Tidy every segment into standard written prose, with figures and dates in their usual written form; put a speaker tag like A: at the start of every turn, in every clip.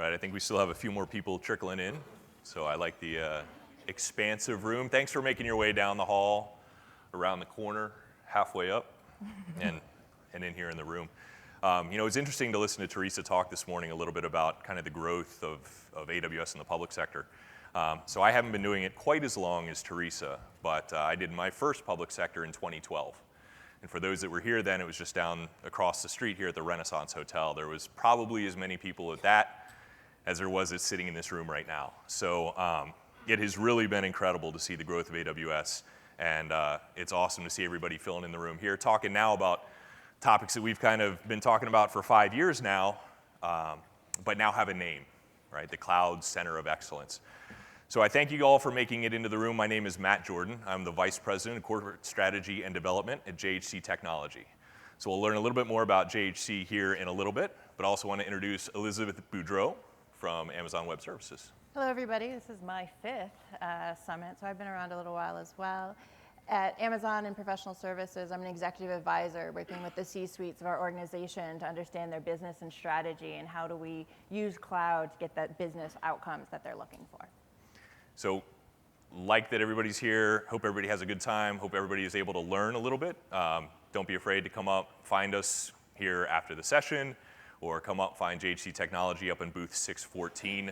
A: right, I think we still have a few more people trickling in, so I like the expansive room. Thanks for making your way down the hall, around the corner, halfway up, and in here in the room. It's interesting to listen to Teresa talk this morning a little bit about kind of the growth of AWS in the public sector. So I haven't been doing it quite as long as Teresa, but I did my first public sector in 2012. And for those that were here then, it was just down across the street here at the Renaissance Hotel. There was probably as many people at that as there was sitting in this room right now. So it has really been incredible to see the growth of AWS, and it's awesome to see everybody filling in the room here, talking now about topics that we've kind of been talking about for 5 years now, but now have a name, right? The Cloud Center of Excellence. So I thank you all for making it into the room. My name is Matt Jordan. I'm the Vice President of Corporate Strategy and Development at JHC Technology. So we'll learn a little bit more about JHC here in a little bit, but also want to introduce Elizabeth Boudreau from Amazon Web Services.
B: Hello, everybody. This is my 5th summit, so I've been around a little while as well. At Amazon and Professional Services, I'm an executive advisor working with the C-suites of our organization to understand their business and strategy and how do we use cloud to get that business outcomes that they're looking for.
A: So, like that everybody's here, hope everybody has a good time, hope everybody is able to learn a little bit. Don't be afraid to come up, find us here after the session, or come up, find JHC Technology up in booth 614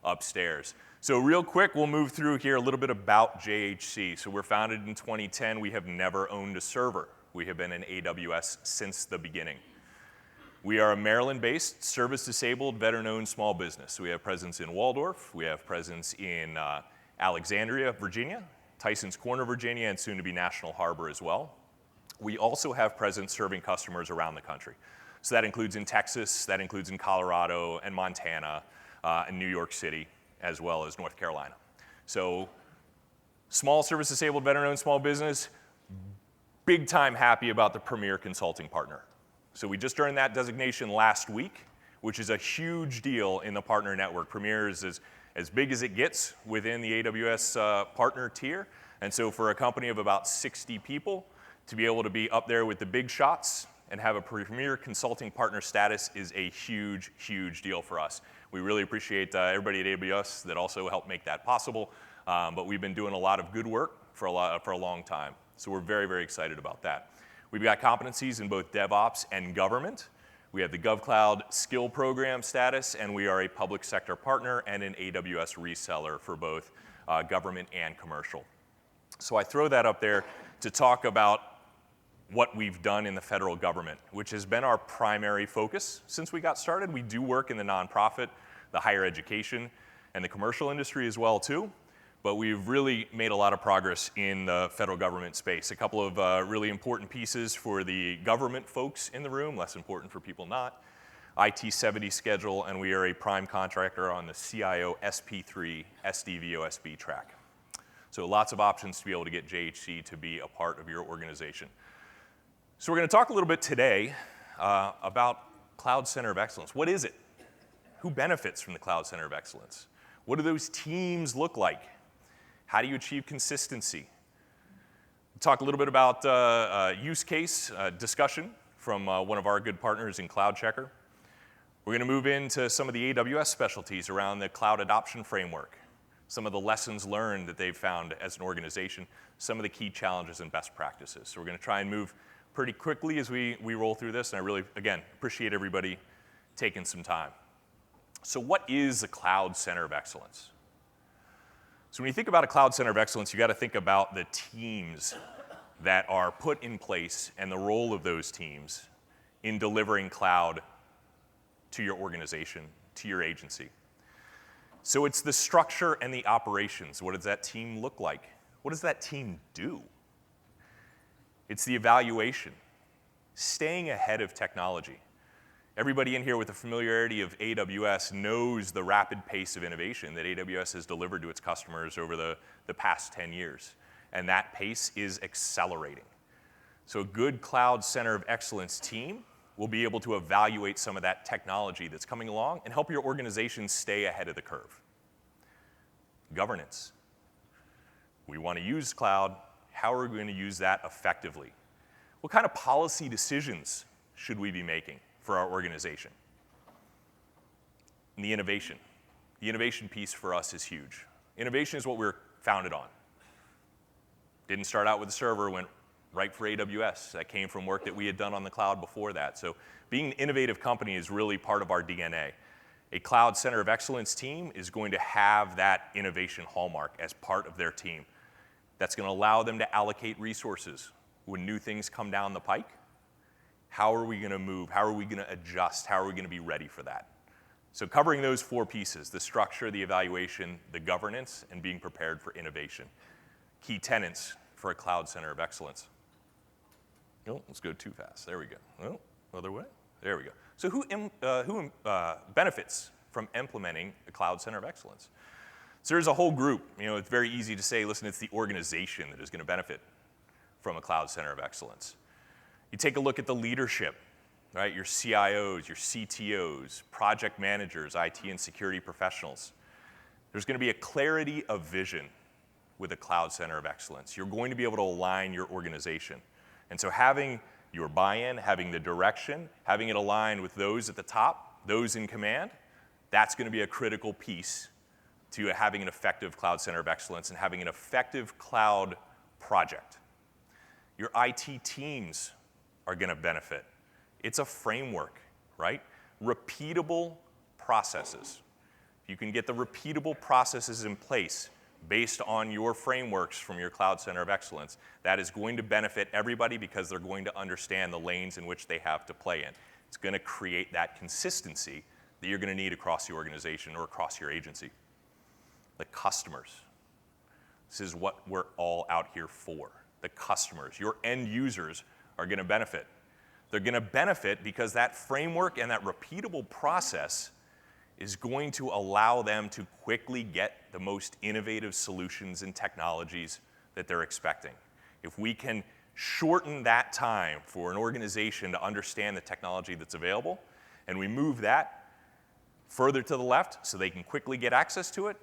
A: upstairs. So real quick, we'll move through here a little bit about JHC. So we're founded in 2010. We have never owned a server. We have been in AWS since the beginning. We are a Maryland-based, service-disabled, veteran-owned small business. So we have presence in Waldorf, we have presence in Alexandria, Virginia, Tysons Corner, Virginia, and soon to be National Harbor as well. We also have presence serving customers around the country. So that includes in Texas, that includes in Colorado and Montana, and New York City, as well as North Carolina. So small service-disabled, veteran-owned small business, big time happy about the premier consulting partner. So we just earned that designation last week, which is a huge deal in the partner network. Premier is as big as it gets within the AWS partner tier. And so for a company of about 60 people, to be able to be up there with the big shots and have a premier consulting partner status is a huge, huge deal for us. We really appreciate everybody at AWS that also helped make that possible. But we've been doing a lot of good work for a long time. So we're very, very excited about that. We've got competencies in both DevOps and government. We have the GovCloud Skill Program status, and we are a public sector partner and an AWS reseller for both government and commercial. So I throw that up there to talk about what we've done in the federal government, which has been our primary focus since we got started. We do work in the nonprofit, the higher education, and the commercial industry as well too. But we've really made a lot of progress in the federal government space. A couple of really important pieces for the government folks in the room, less important for people not. IT-70 schedule, and we are a prime contractor on the CIO SP3 SDVOSB track. So lots of options to be able to get JHC to be a part of your organization. So we're going to talk a little bit today about Cloud Center of Excellence. What is it? Who benefits from the Cloud Center of Excellence? What do those teams look like? How do you achieve consistency? We'll talk a little bit about use case discussion from one of our good partners in Cloud Checker. We're going to move into some of the AWS specialties around the Cloud Adoption Framework, some of the lessons learned that they've found as an organization, some of the key challenges and best practices. So we're going to try and move pretty quickly as we roll through this, and I really, again, appreciate everybody taking some time. So what is the Cloud Center of Excellence? So when you think about a Cloud Center of Excellence, you got to think about the teams that are put in place and the role of those teams in delivering cloud to your organization, to your agency. So it's the structure and the operations. What does that team look like? What does that team do? It's the evaluation, staying ahead of technology. Everybody in here with the familiarity of AWS knows the rapid pace of innovation that AWS has delivered to its customers over the past 10 years. And that pace is accelerating. So a good Cloud Center of Excellence team will be able to evaluate some of that technology that's coming along and help your organization stay ahead of the curve. Governance. We want to use cloud. How are we going to use that effectively? What kind of policy decisions should we be making for our organization? and the innovation. The innovation piece for us is huge. Innovation is what we're founded on. Didn't start out with a server, went right for AWS. That came from work that we had done on the cloud before that. So being an innovative company is really part of our DNA. A Cloud Center of Excellence team is going to have that innovation hallmark as part of their team. That's going to allow them to allocate resources when new things come down the pike. How are we going to move? How are we going to adjust? How are we going to be ready for that? So covering those 4 pieces, the structure, the evaluation, the governance, and being prepared for innovation. Key tenets for a Cloud Center of Excellence. Oh, let's go too fast. There we go. Oh, other way. There we go. So who benefits from implementing a Cloud Center of Excellence? So there's a whole group. It's very easy to say, listen, it's the organization that is going to benefit from a Cloud Center of Excellence. You take a look at the leadership, right? Your CIOs, your CTOs, project managers, IT and security professionals. There's going to be a clarity of vision with a Cloud Center of Excellence. You're going to be able to align your organization. And so having your buy-in, having the direction, having it aligned with those at the top, those in command, that's going to be a critical piece to having an effective Cloud Center of Excellence and having an effective cloud project. Your IT teams are going to benefit. It's a framework, right? Repeatable processes. You can get the repeatable processes in place based on your frameworks from your Cloud Center of Excellence. That is going to benefit everybody because they're going to understand the lanes in which they have to play in. It's going to create that consistency that you're going to need across the organization or across your agency. The customers. This is what we're all out here for. The customers, your end users, are going to benefit. They're going to benefit because that framework and that repeatable process is going to allow them to quickly get the most innovative solutions and technologies that they're expecting. If we can shorten that time for an organization to understand the technology that's available, and we move that further to the left so they can quickly get access to it,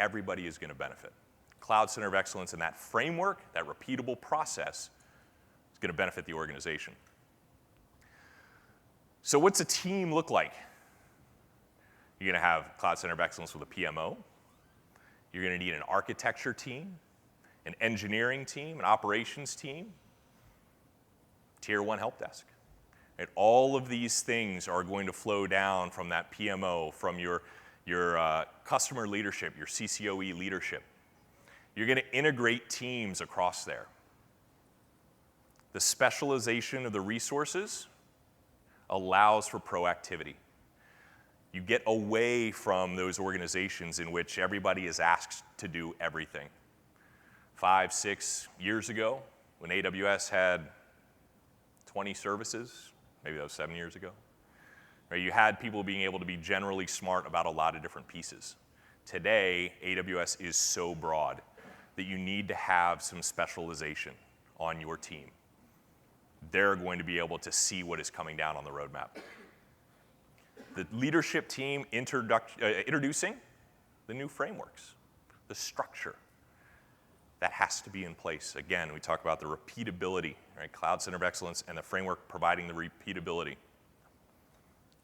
A: everybody is going to benefit. Cloud Center of Excellence and that framework, that repeatable process, is going to benefit the organization. So what's a team look like? You're going to have Cloud Center of Excellence with a PMO. You're going to need an architecture team, an engineering team, an operations team, Tier 1 help desk. And all of these things are going to flow down from that PMO, from your customer leadership, your CCoE leadership. You're going to integrate teams across there. The specialization of the resources allows for proactivity. You get away from those organizations in which everybody is asked to do everything. 5, 6 years ago, when AWS had 20 services, maybe that was 7 years ago, right, you had people being able to be generally smart about a lot of different pieces. Today, AWS is so broad that you need to have some specialization on your team. They're going to be able to see what is coming down on the roadmap. The leadership team introducing the new frameworks, the structure. That has to be in place. Again, we talk about the repeatability, right? Cloud Center of Excellence and the framework providing the repeatability.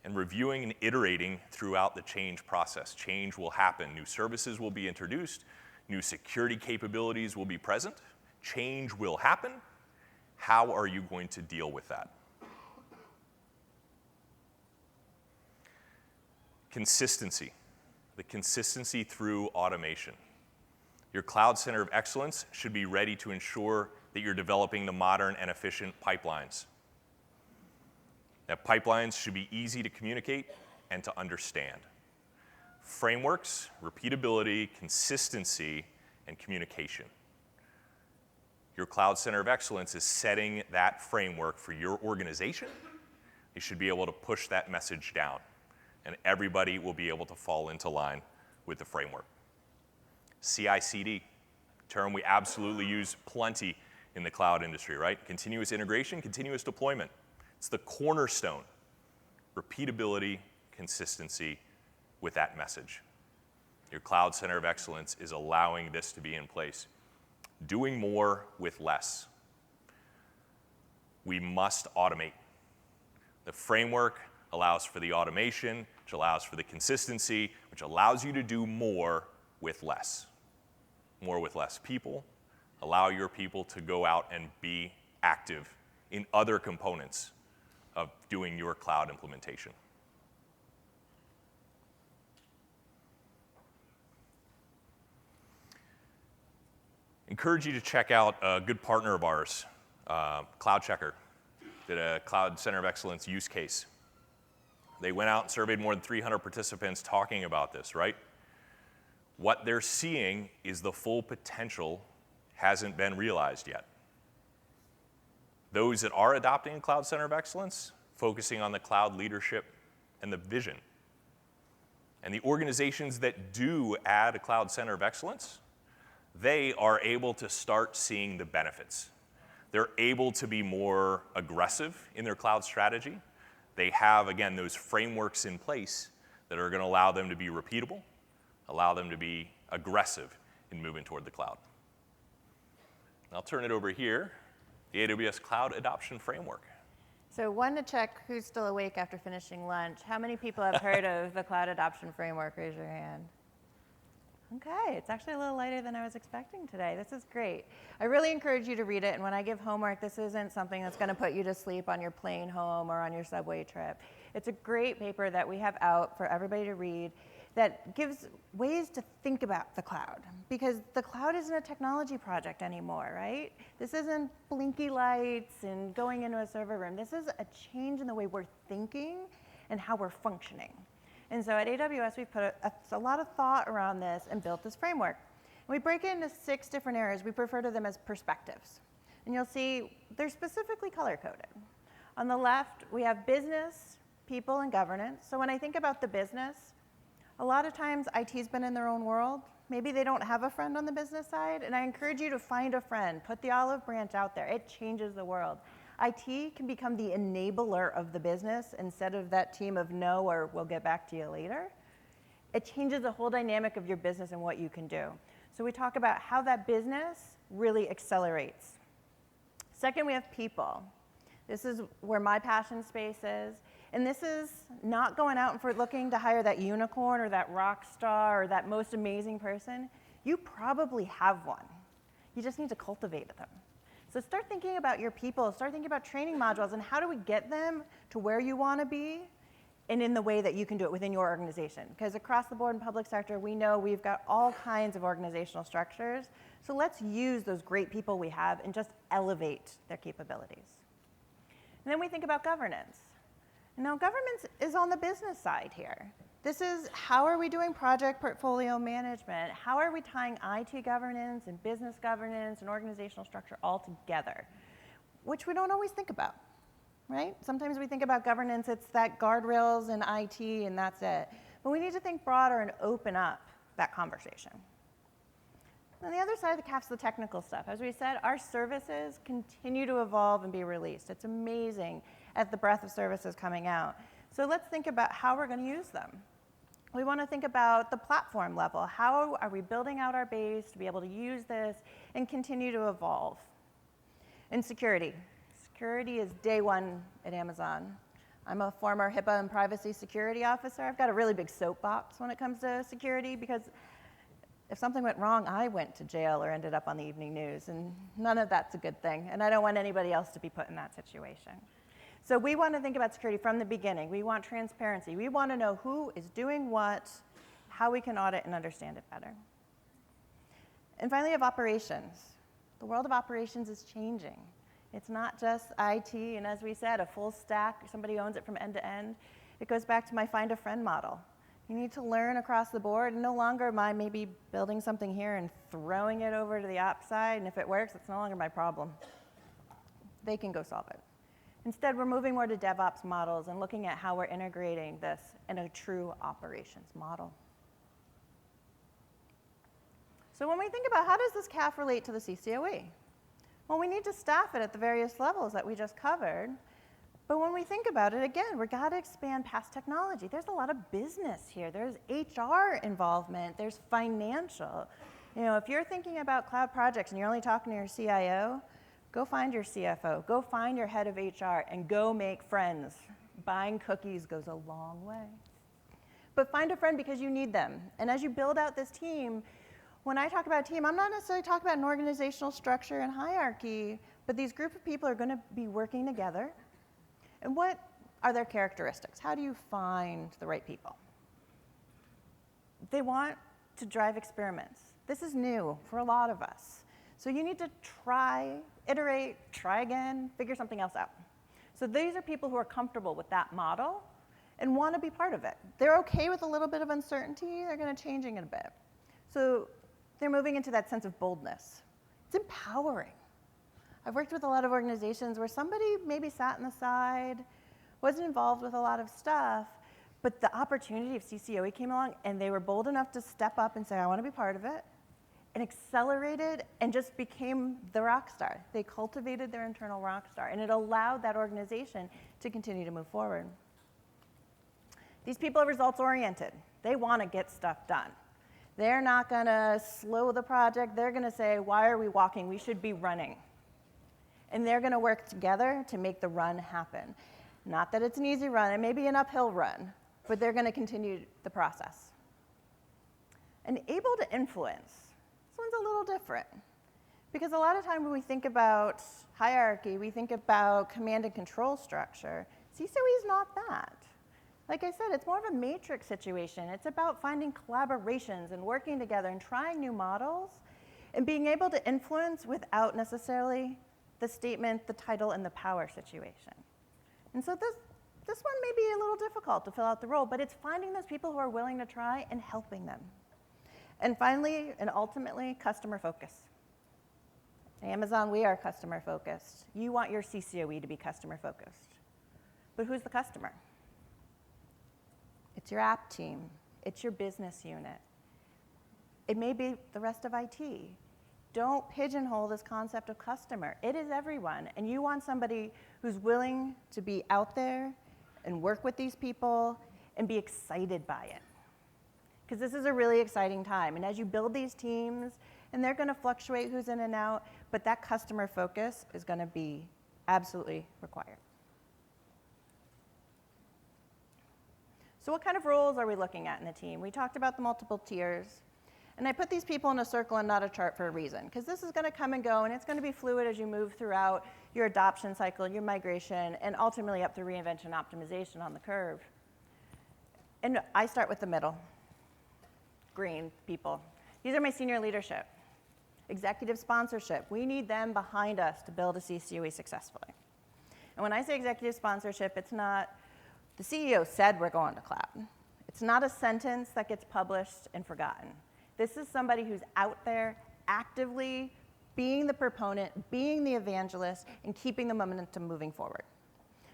A: And reviewing and iterating throughout the change process. Change will happen. New services will be introduced. New security capabilities will be present. Change will happen. How are you going to deal with that? Consistency. The consistency through automation. Your Cloud Center of Excellence should be ready to ensure that you're developing the modern and efficient pipelines. That pipelines should be easy to communicate and to understand. Frameworks, repeatability, consistency, and communication. Your Cloud Center of Excellence is setting that framework for your organization. You should be able to push that message down, and everybody will be able to fall into line with the framework. CI/CD, term we absolutely use plenty in the cloud industry, right? Continuous integration, continuous deployment. It's the cornerstone. Repeatability, consistency with that message. Your Cloud Center of Excellence is allowing this to be in place. Doing more with less. We must automate. The framework allows for the automation. which allows for the consistency, which allows you to do more with less. More with less people. Allow your people to go out and be active in other components of doing your cloud implementation. Encourage you to check out a good partner of ours, Cloud Checker, did a Cloud Center of Excellence use case. They went out and surveyed more than 300 participants talking about this, right? What they're seeing is the full potential hasn't been realized yet. Those that are adopting a Cloud Center of Excellence, focusing on the cloud leadership and the vision. And the organizations that do add a Cloud Center of Excellence, they are able to start seeing the benefits. They're able to be more aggressive in their cloud strategy. They have, again, those frameworks in place that are going to allow them to be repeatable, allow them to be aggressive in moving toward the cloud. I'll turn it over here, the AWS Cloud Adoption Framework.
B: So one to check who's still awake after finishing lunch. How many people have heard of the Cloud Adoption Framework? Raise your hand. Okay, it's actually a little lighter than I was expecting today. This is great. I really encourage you to read it, and when I give homework, this isn't something that's going to put you to sleep on your plane home or on your subway trip. It's a great paper that we have out for everybody to read that gives ways to think about the cloud, because the cloud isn't a technology project anymore, right? This isn't blinky lights and going into a server room. This is a change in the way we're thinking and how we're functioning. And so at AWS, we've put a lot of thought around this and built this framework. And we break it into 6 different areas. We refer to them as perspectives. And you'll see they're specifically color-coded. On the left, we have business, people, and governance. So when I think about the business, a lot of times IT's been in their own world. Maybe they don't have a friend on the business side. And I encourage you to find a friend. Put the olive branch out there. It changes the world. IT can become the enabler of the business instead of that team of no or we'll get back to you later. It changes the whole dynamic of your business and what you can do. So we talk about how that business really accelerates. Second, we have people. This is where my passion space is. And this is not going out and for looking to hire that unicorn or that rock star or that most amazing person. You probably have one. You just need to cultivate them. So start thinking about your people, start thinking about training modules, and how do we get them to where you want to be and in the way that you can do it within your organization. Because across the board in public sector, we know we've got all kinds of organizational structures. So let's use those great people we have and just elevate their capabilities. And then we think about governance. Now, governance is on the business side here. This is how are we doing project portfolio management? How are we tying IT governance and business governance and organizational structure all together, which we don't always think about, right? Sometimes we think about governance, it's that guardrails and IT and that's it. But we need to think broader and open up that conversation. On the other side of the cap's the technical stuff. As we said, our services continue to evolve and be released. It's amazing at the breadth of services coming out. So let's think about how we're going to use them. We want to think about the platform level. How are we building out our base to be able to use this and continue to evolve? And security. Security is day one at Amazon. I'm a former HIPAA and privacy security officer. I've got a really big soapbox when it comes to security because if something went wrong, I went to jail or ended up on the evening news, and none of that's a good thing. And I don't want anybody else to be put in that situation. So we want to think about security from the beginning. We want transparency. We want to know who is doing what, how we can audit and understand it better. And finally, we have operations. The world of operations is changing. It's not just IT, and as we said, a full stack, somebody owns it from end to end. It goes back to my find a friend model. You need to learn across the board, and no longer am I maybe building something here and throwing it over to the ops side, and if it works, it's no longer my problem. They can go solve it. Instead, we're moving more to DevOps models and looking at how we're integrating this in a true operations model. So when we think about how does this CAF relate to the CCoE? Well, we need to staff it at the various levels that we just covered. But when we think about it, again, we've got to expand past technology. There's a lot of business here. There's HR involvement. There's financial. You know, if you're thinking about cloud projects and you're only talking to your CIO, go find your CFO, go find your head of HR, and go make friends. Buying cookies goes a long way. but find a friend because you need them. And as you build out this team, when I talk about team, I'm not necessarily talking about an organizational structure and hierarchy, but these group of people are going to be working together. And what are their characteristics? How do you find the right people? They want to drive experiments. This is new for a lot of us. So you need to try, iterate, try again, figure something else out. So these are people who are comfortable with that model and want to be part of it. They're okay with a little bit of uncertainty. They're going to changing it a bit. So they're moving into that sense of boldness. It's empowering. I've worked with a lot of organizations where somebody maybe sat on the side, wasn't involved with a lot of stuff, but the opportunity of CCoE came along and they were bold enough to step up and say, I want to be part of it, and accelerated and just became the rock star. They cultivated their internal rock star, and it allowed that organization to continue to move forward. These people are results oriented. They want to get stuff done. They're not going to slow the project. They're going to say, why are we walking? We should be running. And they're going to work together to make the run happen. Not that it's an easy run. It may be an uphill run, but they're going to continue the process. And able to influence. This one's a little different. Because a lot of time when we think about hierarchy, we think about command and control structure. CCoE is not that. Like I said, it's more of a matrix situation. It's about finding collaborations and working together and trying new models and being able to influence without necessarily the statement, the title, and the power situation. And so this one may be a little difficult to fill out the role, but it's finding those people who are willing to try and helping them. And finally, and ultimately, customer focus. At Amazon, we are customer focused. You want your CCoE to be customer focused. But who's the customer? It's your app team. It's your business unit. It may be the rest of IT. Don't pigeonhole this concept of customer. It is everyone, and you want somebody who's willing to be out there and work with these people and be excited by it. Because this is a really exciting time, and as you build these teams, and they're going to fluctuate who's in and out, but that customer focus is going to be absolutely required. So what kind of roles are we looking at in the team? We talked about the multiple tiers. And I put these people in a circle and not a chart for a reason, because this is going to come and go, and it's going to be fluid as you move throughout your adoption cycle, your migration, and ultimately up through reinvention and optimization on the curve. And I start with the middle. Green people. These are my senior leadership. Executive sponsorship. We need them behind us to build a CCoE successfully. And when I say executive sponsorship, it's not, the CEO said we're going to cloud. It's not a sentence that gets published and forgotten. This is somebody who's out there actively being the proponent, being the evangelist, and keeping the momentum moving forward.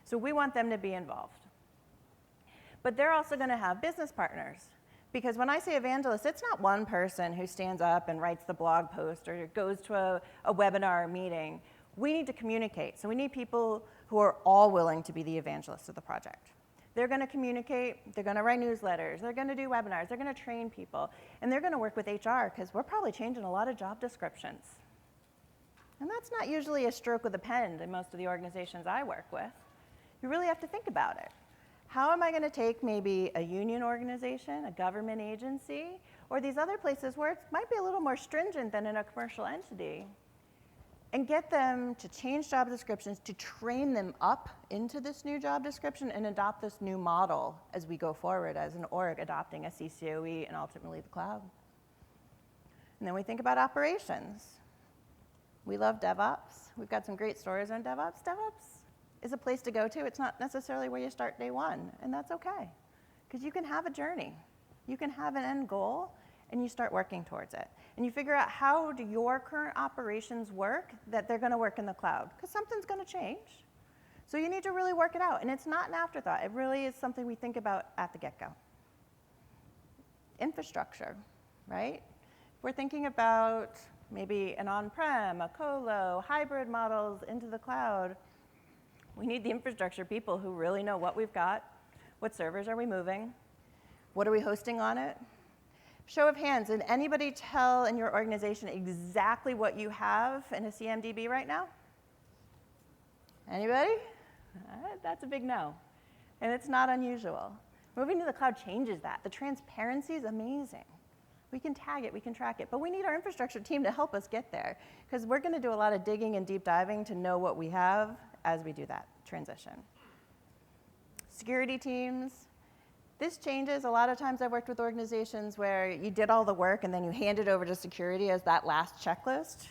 B: So we want them to be involved. But they're also going to have business partners. Because when I say evangelist, it's not one person who stands up and writes the blog post or goes to a webinar or meeting. We need to communicate. So we need people who are all willing to be the evangelists of the project. They're going to communicate, they're going to write newsletters, they're going to do webinars, they're going to train people, and they're going to work with HR because we're probably changing a lot of job descriptions. And that's not usually a stroke of the pen in most of the organizations I work with. You really have to think about it. How am I going to take maybe a union organization, a government agency, or these other places where it might be a little more stringent than in a commercial entity, and get them to change job descriptions, to train them up into this new job description and adopt this new model as we go forward as an org adopting a CCoE and ultimately the cloud. And then we think about operations. We love DevOps. We've got some great stories on DevOps. DevOps is a place to go to. It's not necessarily where you start day one, and that's okay. Because you can have a journey. You can have an end goal, and you start working towards it. And you figure out how do your current operations work that they're going to work in the cloud, because something's going to change. So you need to really work it out, and it's not an afterthought. It really is something we think about at the get-go. Infrastructure, right? We're thinking about maybe an on-prem, a colo, hybrid models into the cloud. We need the infrastructure people who really know what we've got, what servers are we moving, what are we hosting on it. Show of hands, did anybody tell in your organization exactly what you have in a CMDB right now? Anybody? That's a big no. And it's not unusual. Moving to the cloud changes that. The transparency is amazing. We can tag it, we can track it, but we need our infrastructure team to help us get there, because we're going to do a lot of digging and deep diving to know what we have as we do that transition. Security teams. This changes. A lot of times I've worked with organizations where you did all the work and then you hand it over to security as that last checklist.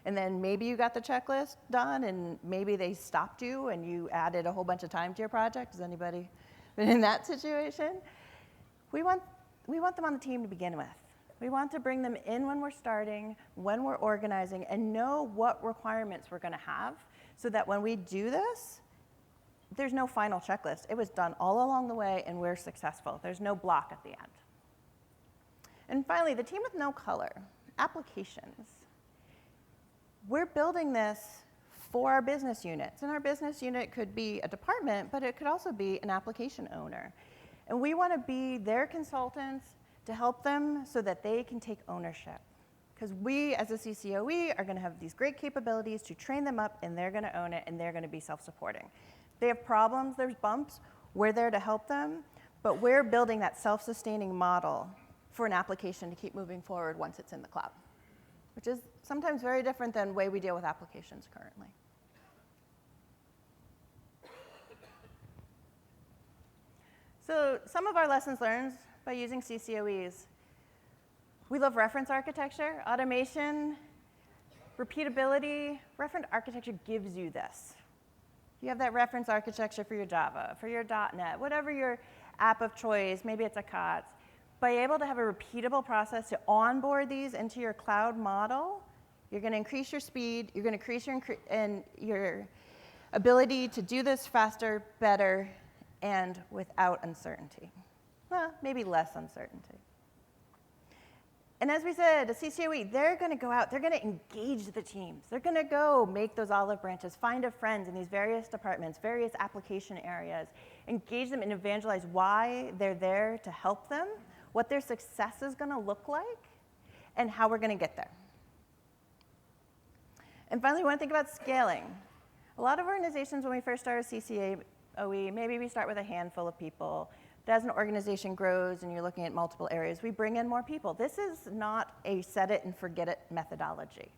B: And then maybe you got the checklist done and maybe they stopped you and you added a whole bunch of time to your project. Has anybody been in that situation? We want them on the team to begin with. We want to bring them in when we're starting, when we're organizing, and know what requirements we're going to have so that when we do this, there's no final checklist. It was done all along the way, and we're successful. There's no block at the end. And finally, the team with no color, applications. We're building this for our business units, and our business unit could be a department, but it could also be an application owner. And we want to be their consultants to help them so that they can take ownership. Because we, as a CCoE, are going to have these great capabilities to train them up, and they're going to own it, and they're going to be self-supporting. They have problems, there's bumps, we're there to help them, but we're building that self-sustaining model for an application to keep moving forward once it's in the cloud, which is sometimes very different than the way we deal with applications currently. So some of our lessons learned by using CCoEs. We love reference architecture, automation, repeatability. Reference architecture gives you this. You have that reference architecture for your Java, for your .NET, whatever your app of choice, maybe it's a COTS. By able to have a repeatable process to onboard these into your cloud model, you're going to increase your speed, you're going to increase your ability to do this faster, better, and without uncertainty. Well, maybe less uncertainty. And as we said, a CCoE, they're going to go out, they're going to engage the teams. They're going to go make those olive branches, find a friend in these various departments, various application areas, engage them and evangelize why they're there to help them, what their success is going to look like, and how we're going to get there. And finally, we want to think about scaling. A lot of organizations, when we first start a CCoE, maybe we start with a handful of people. But as an organization grows and you're looking at multiple areas, we bring in more people. This is not a set it and forget it methodology.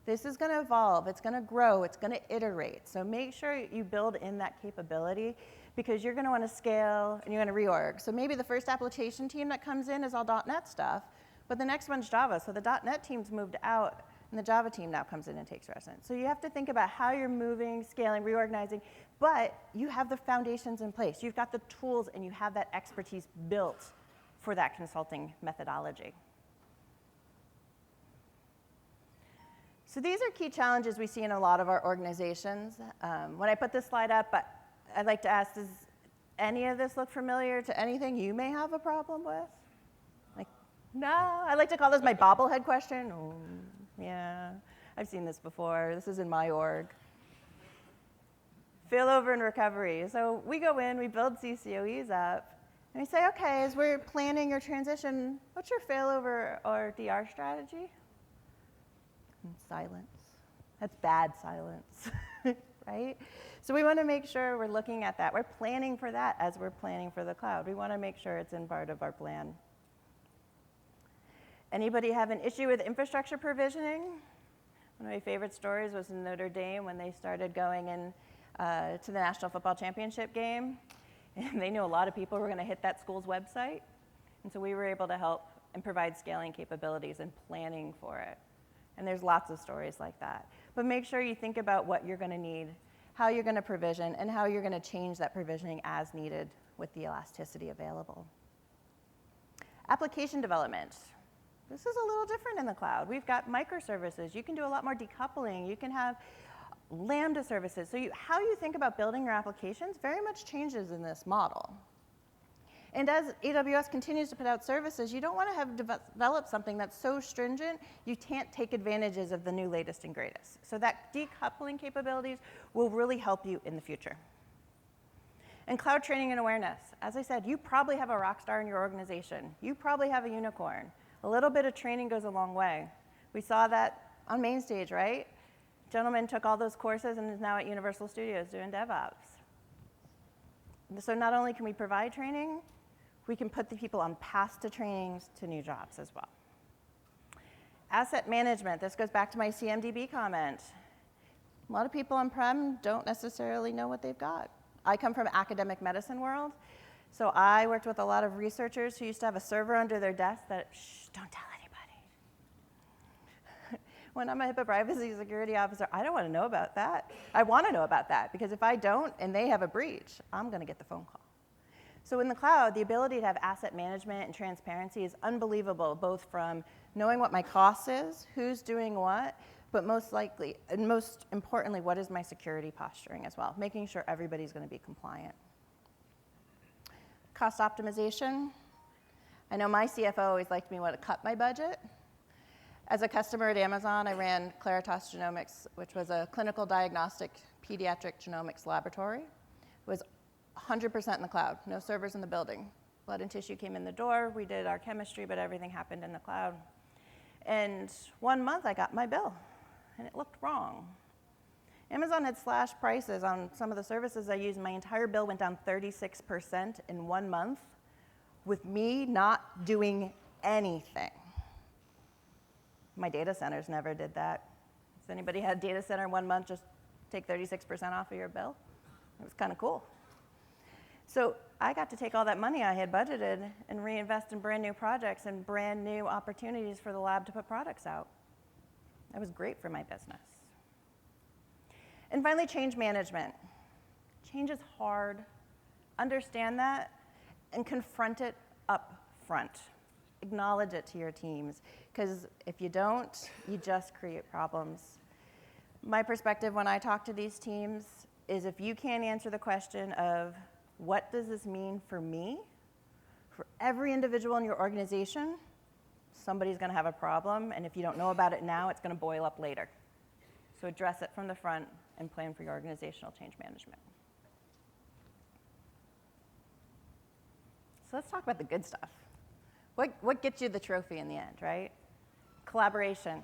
B: This is going to evolve, it's going to grow, it's going to iterate. So make sure you build in that capability because you're going to want to scale and you're going to reorg. So maybe the first application team that comes in is all .NET stuff, but the next one's Java. So the .NET team's moved out and the Java team now comes in and takes residence. So you have to think about how you're moving, scaling, reorganizing, but you have the foundations in place. You've got the tools and you have that expertise built for that consulting methodology. So these are key challenges we see in a lot of our organizations. When I put this slide up, I'd like to ask, does any of this look familiar to anything you may have a problem with? Like, no, I like to call this my bobblehead question. Oh, yeah, I've seen this before. This is in my org. Failover and recovery. So we go in, we build CCoEs up, and we say, okay, as we're planning your transition, what's your failover or DR strategy? And silence. That's bad silence, right? So we want to make sure we're looking at that. We're planning for that as we're planning for the cloud. We want to make sure it's in part of our plan. Anybody have an issue with infrastructure provisioning? One of my favorite stories was in Notre Dame when they started going in to the National Football Championship game. And they knew a lot of people were going to hit that school's website. And so we were able to help and provide scaling capabilities and planning for it. And there's lots of stories like that. But make sure you think about what you're going to need, how you're going to provision, and how you're going to change that provisioning as needed with the elasticity available. Application development. This is a little different in the cloud. We've got microservices. You can do a lot more decoupling. You can have Lambda services. So how you think about building your applications very much changes in this model. And as AWS continues to put out services, you don't want to have developed something that's so stringent you can't take advantages of the new latest and greatest. So that decoupling capabilities will really help you in the future. And cloud training and awareness. As I said, you probably have a rock star in your organization. You probably have a unicorn. A little bit of training goes a long way. We saw that on main stage, right? Gentleman took all those courses and is now at Universal Studios doing DevOps. So not only can we provide training, We can put the people on paths to trainings to new jobs as well. Asset management, this goes back to my CMDB comment. A lot of people on-prem don't necessarily know what they've got. I come from academic medicine world, so I worked with a lot of researchers who used to have a server under their desk that, shh, don't tell anybody. When I'm a HIPAA privacy security officer, I don't want to know about that. I want to know about that, because if I don't and they have a breach, I'm going to get the phone call. So in the cloud, the ability to have asset management and transparency is unbelievable, both from knowing what my cost is, who's doing what, but most likely, and most importantly, what is my security posturing as well, making sure everybody's going to be compliant. Cost optimization. I know my CFO always liked me to cut my budget. As a customer at Amazon, I ran Claritas Genomics, which was a clinical diagnostic pediatric genomics laboratory. It was 100% in the cloud, no servers in the building. Blood and tissue came in the door, we did our chemistry, but everything happened in the cloud. And 1 month I got my bill, and it looked wrong. Amazon had slashed prices on some of the services I used. My entire bill went down 36% in 1 month with me not doing anything. My data centers never did that. Has anybody had a data center 1 month just take 36% off of your bill? It was kind of cool. So I got to take all that money I had budgeted and reinvest in brand new projects and brand new opportunities for the lab to put products out. That was great for my business. And finally, change management. Change is hard. Understand that and confront it up front. Acknowledge it to your teams, because if you don't, you just create problems. My perspective when I talk to these teams is if you can't answer the question of what does this mean for me, for every individual in your organization, somebody's going to have a problem, and if you don't know about it now, it's going to boil up later. So address it from the front and plan for your organizational change management. So let's talk about the good stuff. What gets you the trophy in the end, right? Collaboration.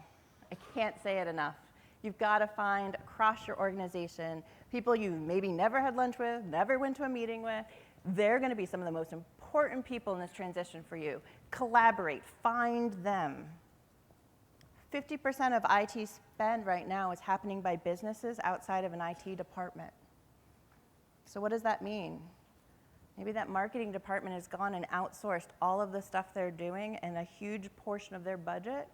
B: I can't say it enough. You've got to find across your organization people you maybe never had lunch with, never went to a meeting with. They're going to be some of the most important people in this transition for you. Collaborate. Find them. 50% of IT spend right now is happening by businesses outside of an IT department. So what does that mean? Maybe that marketing department has gone and outsourced all of the stuff they're doing and a huge portion of their budget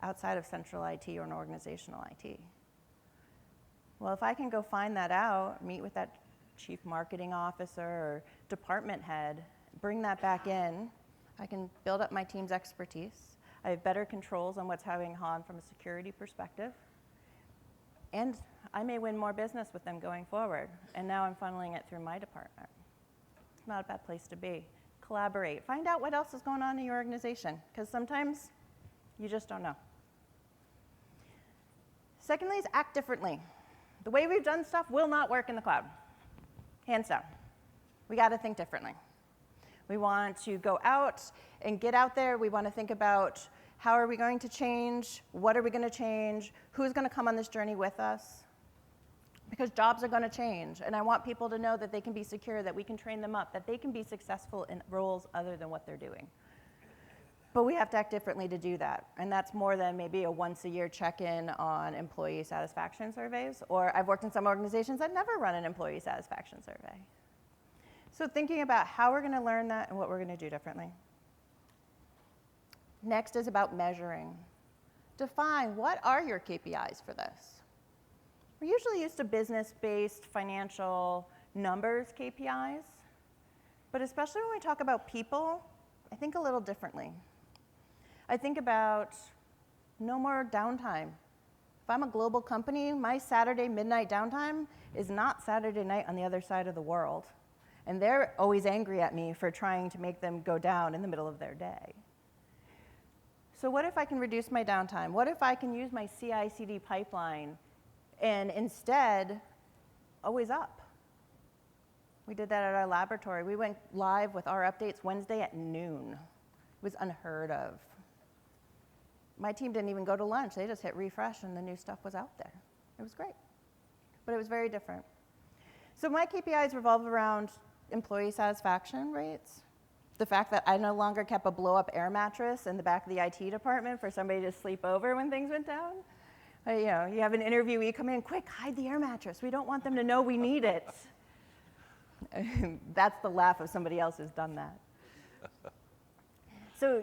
B: outside of central IT or an organizational IT. Well, if I can go find that out, meet with that chief marketing officer or department head, bring that back in, I can build up my team's expertise. I have better controls on what's going on from a security perspective. And I may win more business with them going forward. And now I'm funneling it through my department. It's not a bad place to be. Collaborate. Find out what else is going on in your organization, because sometimes you just don't know. Secondly is act differently. The way we've done stuff will not work in the cloud. Hands down. We got to think differently. We want to go out and get out there. We want to think about how are we going to change? What are we going to change? Who's going to come on this journey with us? Because jobs are going to change. And I want people to know that they can be secure, that we can train them up, that they can be successful in roles other than what they're doing. But we have to act differently to do that. And that's more than maybe a once-a-year check-in on employee satisfaction surveys. Or I've worked in some organizations that never run an employee satisfaction survey. So thinking about how we're going to learn that and what we're going to do differently. Next is about measuring. Define what are your KPIs for this. We're usually used to business-based financial numbers KPIs. But especially when we talk about people, I think a little differently. I think about no more downtime. If I'm a global company, my Saturday midnight downtime is not Saturday night on the other side of the world. And they're always angry at me for trying to make them go down in the middle of their day. So what if I can reduce my downtime? What if I can use my CI/CD pipeline and instead always up? We did that at our laboratory. We went live with our updates Wednesday at noon. It was unheard of. My team didn't even go to lunch. They just hit refresh and the new stuff was out there. It was great, but it was very different. So my KPIs revolve around employee satisfaction rates, The fact that I no longer kept a blow-up air mattress in the back of the IT department for somebody to sleep over when things went down. You know, you have an interviewee come in, quick, hide the air mattress. We don't want them to know we need it. That's the laugh of somebody else who's done that. So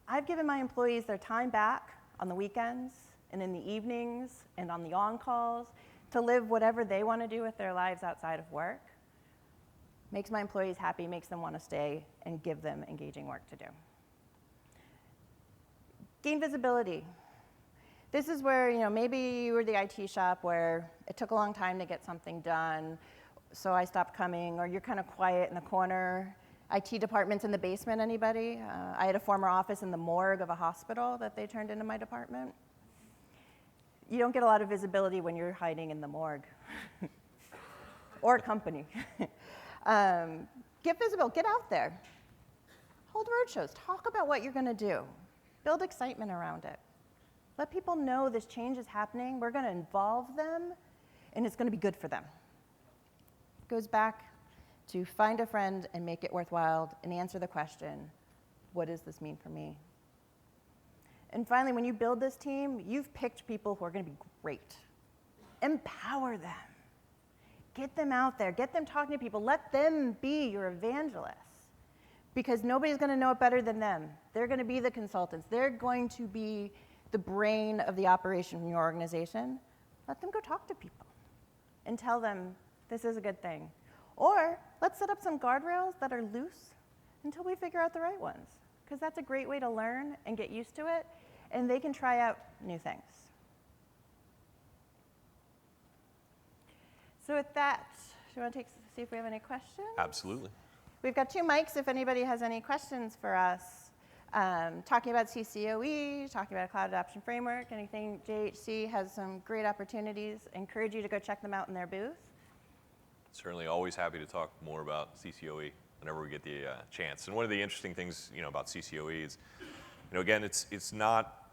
B: I've given my employees their time back on the weekends and in the evenings and on the on-calls to live whatever they want to do with their lives outside of work. Makes my employees happy, makes them want to stay, and give them engaging work to do. Gain visibility. This is where, you know, maybe you were the IT shop where it took a long time to get something done, so I stopped coming, or you're kind of quiet in the corner. IT departments in the basement, anybody? I had a former office in the morgue of a hospital that they turned into my department. You don't get a lot of visibility when you're hiding in the morgue or company. Get visible, get out there. Hold roadshows, talk about what you're going to do. Build excitement around it. Let people know this change is happening. We're going to involve them, and it's going to be good for them. It goes back to find a friend and make it worthwhile and answer the question, what does this mean for me? And finally, when you build this team, you've picked people who are going to be great. Empower them. Get them out there. Get them talking to people. Let them be your evangelists, because nobody's going to know it better than them. They're going to be the consultants. They're going to be the brain of the operation in your organization. Let them go talk to people and tell them this is a good thing. Or let's set up some guardrails that are loose until we figure out the right ones, because that's a great way to learn and get used to it, and they can try out new things. So with that, do you want to see if we have any questions?
A: Absolutely.
B: We've got 2 mics if anybody has any questions for us. Talking about CCoE, talking about Cloud Adoption Framework, anything. JHC has some great opportunities. I encourage you to go check them out in their booth.
A: Certainly always happy to talk more about CCoE whenever we get the chance. And one of the interesting things, you know, about CCoE is, you know, again, it's not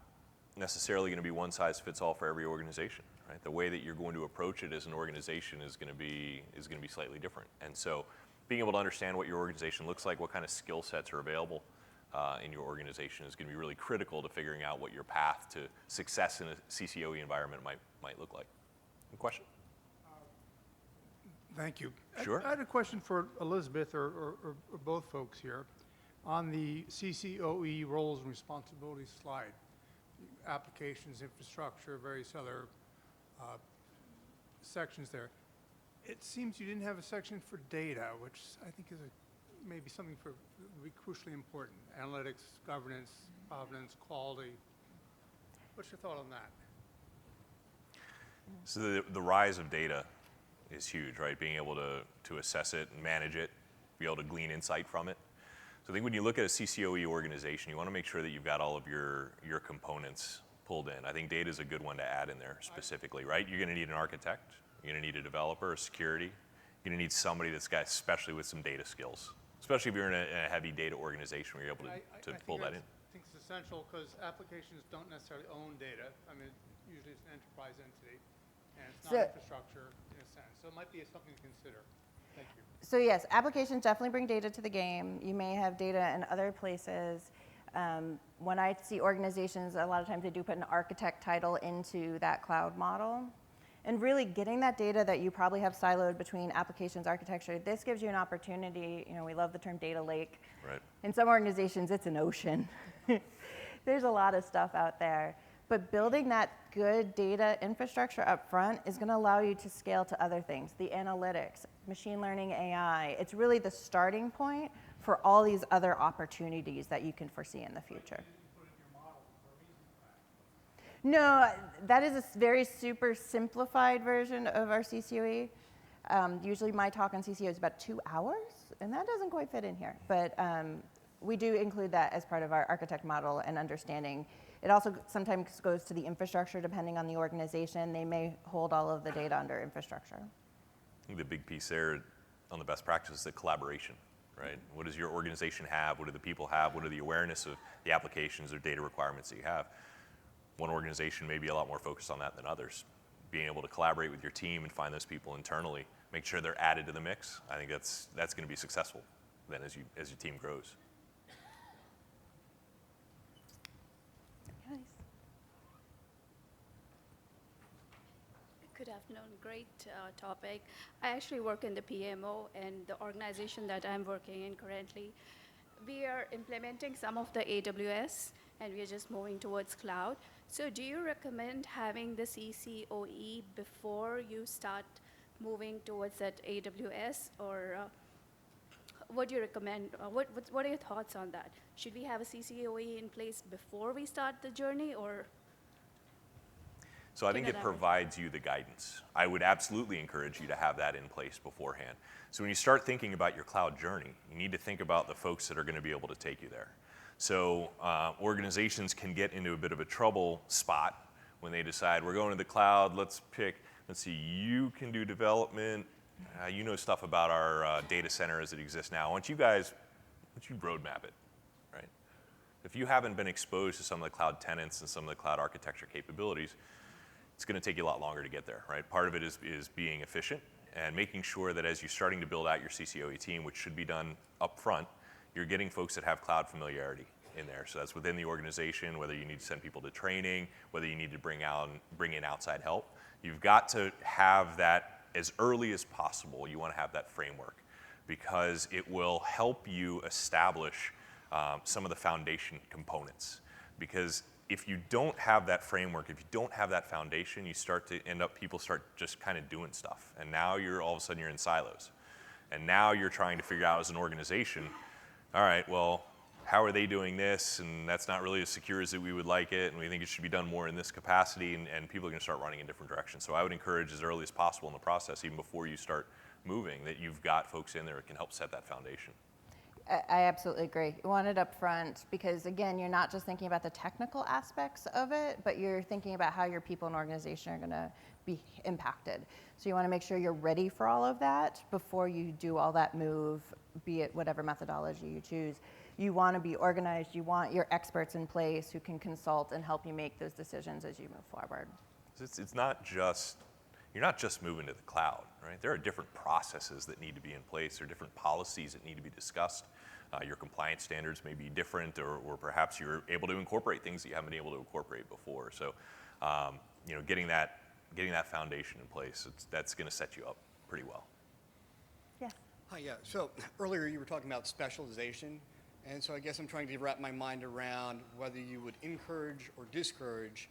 A: necessarily going to be one size fits all for every organization, right? The way that you're going to approach it as an organization is going to be slightly different. And so being able to understand what your organization looks like, what kind of skill sets are available in your organization is going to be really critical to figuring out what your path to success in a CCoE environment might look like. Any question?
C: Thank you.
A: Sure.
C: I had a question for Elizabeth or both folks here. On the CCoE roles and responsibilities slide, applications, infrastructure, various other sections there. It seems you didn't have a section for data, which I think is maybe something would be crucially important. Analytics, governance, provenance, quality. What's your thought on that?
A: So the rise of data is huge, right? Being able to assess it and manage it, be able to glean insight from it. So I think when you look at a CCoE organization, you want to make sure that you've got all of your components pulled in. I think data is a good one to add in there specifically, right? You're going to need an architect, you're going to need a developer, a security. You're going to need somebody that's got, especially with some data skills, especially if you're in a heavy data organization where you're able to pull that in.
C: I think it's essential because applications don't necessarily own data. I mean, usually it's an enterprise entity, and it's not infrastructure in a sense. So it might be something to consider. Thank you.
B: So yes, applications definitely bring data to the game. You may have data in other places. When I see organizations, a lot of times they do put an architect title into that cloud model. And really getting that data that you probably have siloed between applications, architecture, this gives you an opportunity. You know, we love the term data lake.
A: Right.
B: In some organizations, it's an ocean. There's a lot of stuff out there. But building that good data infrastructure up front is going to allow you to scale to other things, the analytics, machine learning, AI. It's really the starting point for all these other opportunities that you can foresee in the future. No, that is a very super simplified version of our CCoE. Usually my talk on CCoE is about 2 hours, and that doesn't quite fit in here. But we do include that as part of our architect model and understanding. It also sometimes goes to the infrastructure depending on the organization. They may hold all of the data under infrastructure.
A: I think the big piece there on the best practice is the collaboration, right? What does your organization have? What do the people have? What are the awareness of the applications or data requirements that you have? One organization may be a lot more focused on that than others. Being able to collaborate with your team and find those people internally, make sure they're added to the mix, I think that's going to be successful then as your team grows.
B: Nice.
D: Good afternoon. Great topic. I actually work in the PMO, and the organization that I'm working in currently, we are implementing some of the AWS, and we are just moving towards cloud. So do you recommend having the CCoE before you start moving towards that AWS, or what do you recommend? What are your thoughts on that? Should we have a CCoE in place before we start the journey, or?
A: So I think it provides you the guidance. I would absolutely encourage you to have that in place beforehand. So when you start thinking about your cloud journey, you need to think about the folks that are going to be able to take you there. So organizations can get into a bit of a trouble spot when they decide we're going to the cloud, let's see, you can do development, you know stuff about our data center as it exists now. Why don't you roadmap it, right? If you haven't been exposed to some of the cloud tenants and some of the cloud architecture capabilities, it's going to take you a lot longer to get there, right? Part of it is being efficient and making sure that as you're starting to build out your CCoE team, which should be done up front, you're getting folks that have cloud familiarity in there. So that's within the organization, whether you need to send people to training, whether you need to bring in outside help. You've got to have that as early as possible. You want to have that framework because it will help you establish some of the foundation components. Because if you don't have that framework, if you don't have that foundation, you start to people start just kind of doing stuff. And now all of a sudden you're in silos. And now you're trying to figure out as an organization, all right, well, how are they doing this? And that's not really as secure as we would like it. And we think it should be done more in this capacity. And people are going to start running in different directions. So I would encourage as early as possible in the process, even before you start moving, that you've got folks in there that can help set that foundation.
B: I absolutely agree. You want it up front because, again, you're not just thinking about the technical aspects of it, but you're thinking about how your people and organization are going to be impacted. So you want to make sure you're ready for all of that before you do all that move, be it whatever methodology you choose. You want to be organized. You want your experts in place who can consult and help you make those decisions as you move forward.
A: It's not just, you're not just moving to the cloud, right? There are different processes that need to be in place. There are different policies that need to be discussed. Your compliance standards may be different, or perhaps you're able to incorporate things that you haven't been able to incorporate before. So, getting that foundation in place, that's going to set you up pretty well.
B: Yeah.
E: Hi, yeah. So earlier you were talking about specialization, and so I guess I'm trying to wrap my mind around whether you would encourage or discourage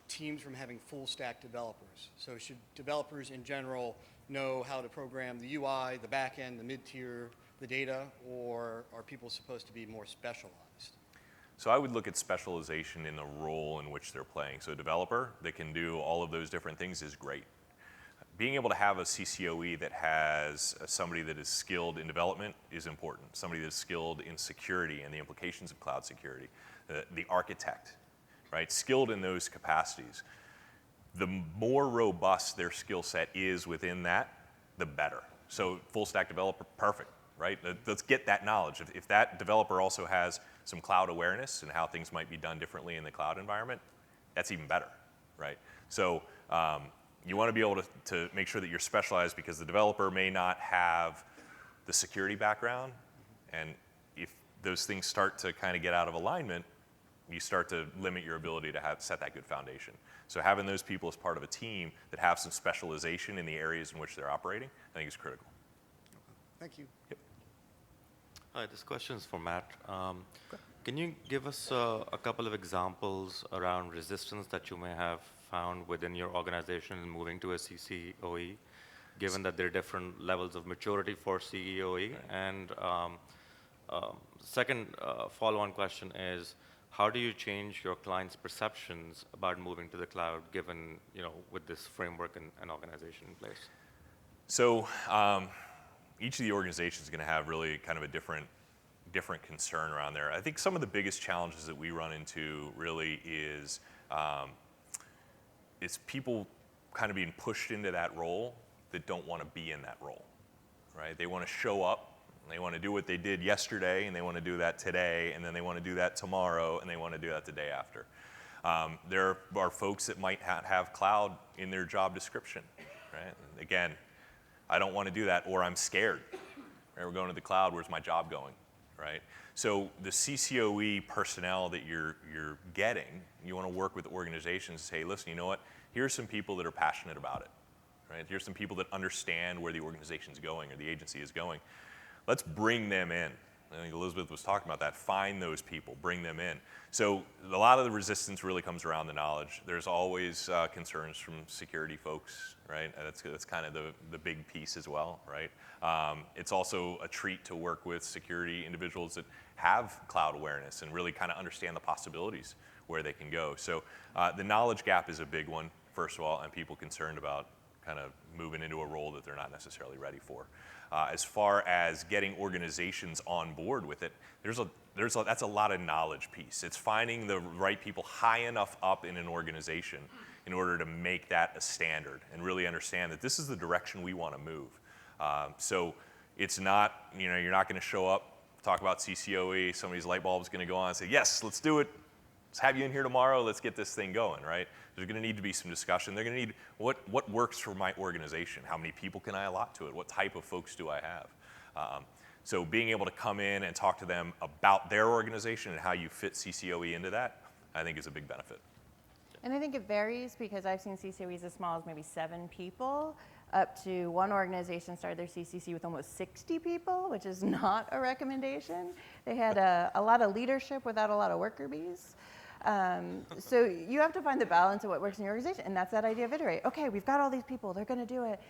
E: teams from having full stack developers. So should developers in general know how to program the UI, the backend, the mid-tier, the data, or are people supposed to be more specialized?
A: So I would look at specialization in the role in which they're playing. So a developer that can do all of those different things is great. Being able to have a CCoE that has somebody that is skilled in development is important. Somebody that's skilled in security and the implications of cloud security. The architect, right? Skilled in those capacities. The more robust their skill set is within that, the better. So full stack developer, perfect, right? Let's get that knowledge. If that developer also has some cloud awareness and how things might be done differently in the cloud environment, that's even better, right? So you want to be able to make sure that you're specialized because the developer may not have the security background, and if those things start to kind of get out of alignment, you start to limit your ability to set that good foundation. So having those people as part of a team that have some specialization in the areas in which they're operating, I think is critical.
E: Thank you.
A: Yep.
F: Hi, this question is for Matt. Can you give us a couple of examples around resistance that you may have found within your organization in moving to a CCoE, given that there are different levels of maturity for CCoE?
A: Right.
F: And second follow-on question is, how do you change your clients' perceptions about moving to the cloud, given, with this framework and organization in place?
A: So each of the organizations is going to have really kind of a different concern around there. I think some of the biggest challenges that we run into really is people kind of being pushed into that role that don't want to be in that role, right? They want to show up, and they want to do what they did yesterday, and they want to do that today, and then they want to do that tomorrow, and they want to do that the day after. There are folks that might have cloud in their job description, right? Again, I don't want to do that, or I'm scared, right? We're going to the cloud. Where's my job going, right? So the CCoE personnel that you're getting, you want to work with organizations and say, hey, listen, you know what? Here's some people that are passionate about it, right? Here's some people that understand where the organization's going or the agency is going. Let's bring them in. I think Elizabeth was talking about that. Find those people, bring them in. So a lot of the resistance really comes around the knowledge. There's always concerns from security folks, right? That's kind of the big piece as well, right? It's also a treat to work with security individuals that have cloud awareness and really kind of understand the possibilities where they can go. So the knowledge gap is a big one, first of all, and people concerned about kind of moving into a role that they're not necessarily ready for. As far as getting organizations on board with it, that's a lot of knowledge piece. It's finding the right people high enough up in an organization in order to make that a standard and really understand that this is the direction we want to move. So it's not, you're not going to show up, talk about CCoE, somebody's light bulb's going to go on and say, yes, let's do it. Let's have you in here tomorrow. Let's get this thing going, right? There's going to need to be some discussion. They're going to need what works for my organization. How many people can I allot to it? What type of folks do I have? So being able to come in and talk to them about their organization and how you fit CCoE into that, I think is a big benefit.
B: And I think it varies because I've seen CCoEs as small as maybe 7 people, up to one organization started their CCC with almost 60 people, which is not a recommendation. They had a lot of leadership without a lot of worker bees. So you have to find the balance of what works in your organization, and that's that idea of iterate. Okay, we've got all these people, they're gonna do it.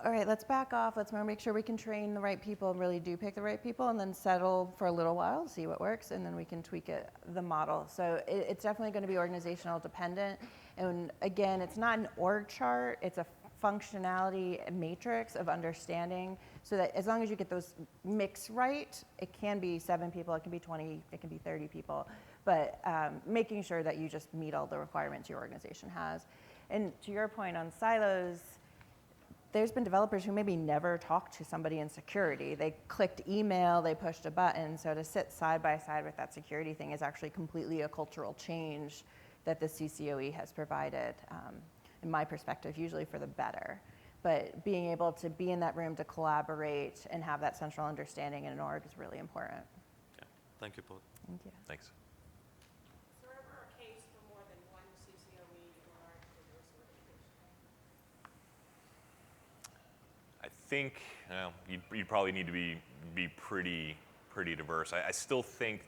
B: All right, let's back off, let's make sure we can train the right people and really do pick the right people, and then settle for a little while, see what works, and then we can tweak the model. So it's definitely gonna be organizational dependent, and again, it's not an org chart, it's a functionality matrix of understanding, so that as long as you get those mix right, it can be 7 people, it can be 20, it can be 30 people, but making sure that you just meet all the requirements your organization has. And to your point on silos, there's been developers who maybe never talked to somebody in security. They clicked email, they pushed a button, so to sit side by side with that security thing is actually completely a cultural change that the CCoE has provided, in my perspective, usually for the better. But being able to be in that room to collaborate and have that central understanding in an org is really important.
F: Yeah. Thank you both.
B: Thank you.
A: Thanks.
G: Is there ever a case for more than one CCoE in a large diverse organization?
A: I think you'd probably need to be pretty diverse. I still think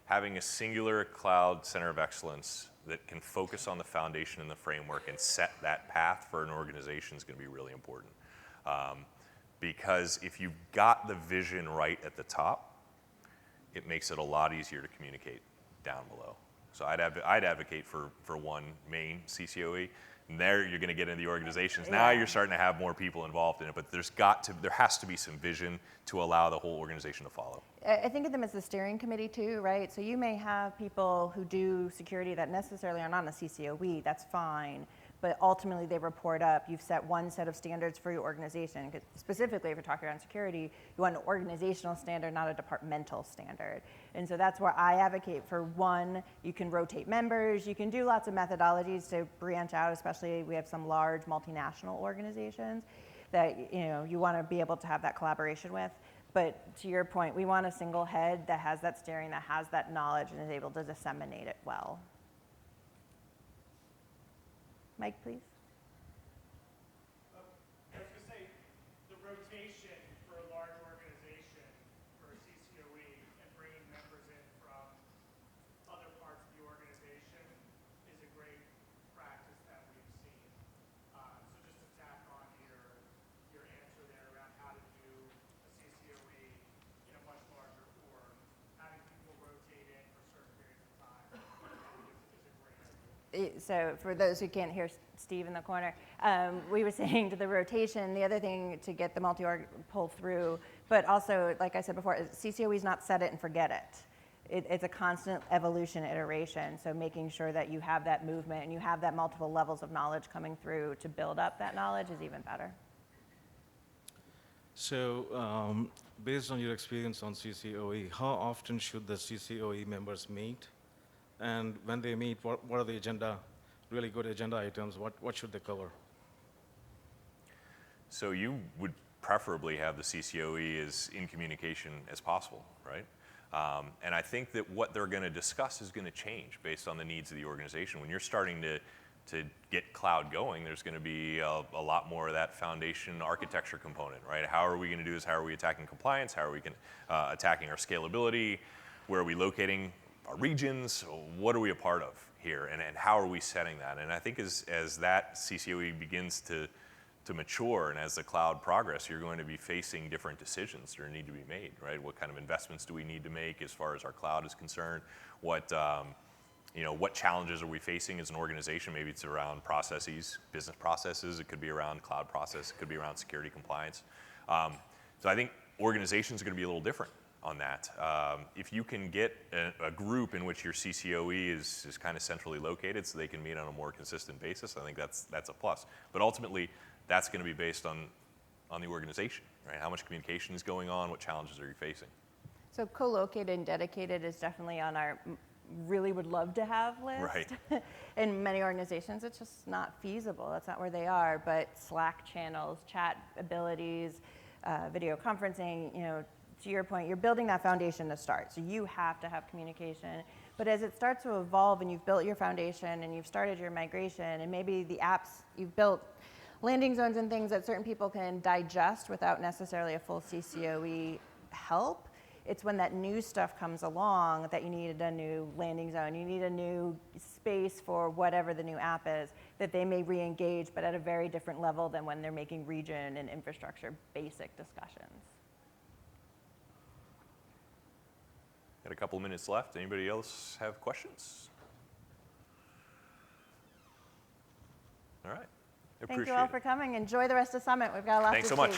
A: having a singular cloud center of excellence that can focus on the foundation and the framework and set that path for an organization is going to be really important. Because if you've got the vision right at the top, it makes it a lot easier to communicate down below. So I'd advocate for one main CCoE. And there you're going to get into the organizations. Now you're starting to have more people involved in it, but there has to be some vision to allow the whole organization to follow.
B: I think of them as the steering committee too, right? So you may have people who do security that necessarily are not on a CCoE, that's fine, but ultimately they report up. You've set one set of standards for your organization. Specifically, if you're talking around security, you want an organizational standard, not a departmental standard. And so that's where I advocate for one, you can rotate members, you can do lots of methodologies to branch out, especially we have some large multinational organizations that you want to be able to have that collaboration with. But to your point, we want a single head that has that steering, that has that knowledge, and is able to disseminate it well. Mike, please.
H: I was going to say, the rotation for a large organization for a CCoE and bringing members in from other parts of the organization is a great practice that we've seen. So just to tack on your answer there around how to do a CCoE in a much larger org, having people rotate in for certain periods of time is a great idea.
B: So for those who can't hear Steve in the corner, we were saying to the rotation, the other thing to get the multi-org pull through, but also, like I said before, CCoE is not set it and forget it. It's a constant evolution, iteration, so making sure that you have that movement and you have that multiple levels of knowledge coming through to build up that knowledge is even better.
I: So based on your experience on CCoE, how often should the CCoE members meet? And when they meet, what are the really good agenda items? What should they cover?
A: So you would preferably have the CCoE as in communication as possible, right? And I think that what they're going to discuss is going to change based on the needs of the organization. When you're starting to get cloud going, there's going to be a lot more of that foundation architecture component, right? How are we going to do this? How are we attacking compliance? How are we attacking our scalability? Where are we locating our regions? What are we a part of here? And how are we setting that? And I think as that CCoE begins to mature and as the cloud progress, you're going to be facing different decisions that need to be made, right? What kind of investments do we need to make as far as our cloud is concerned? What challenges are we facing as an organization? Maybe it's around processes, business processes. It could be around cloud process. It could be around security compliance. So I think organizations are going to be a little different on that. If you can get a group in which your CCoE is kind of centrally located so they can meet on a more consistent basis, I think that's a plus. But ultimately, that's going to be based on the organization, right? How much communication is going on? What challenges are you facing?
B: So co-located and dedicated is definitely on our really would love to have list.
A: Right.
B: In many organizations, it's just not feasible. That's not where they are. But Slack channels, chat abilities, video conferencing, to your point, you're building that foundation to start. So you have to have communication. But as it starts to evolve and you've built your foundation and you've started your migration and maybe the apps you've built, landing zones and things that certain people can digest without necessarily a full CCoE help, it's when that new stuff comes along that you need a new landing zone, you need a new space for whatever the new app is, that they may re-engage, but at a very different level than when they're making region and infrastructure basic discussions.
A: Got a couple of minutes left. Anybody else have questions? All right.
B: Thank you all for coming. Enjoy the rest of Summit. We've got a lot
A: Thanks
B: to
A: so
B: see.
A: much.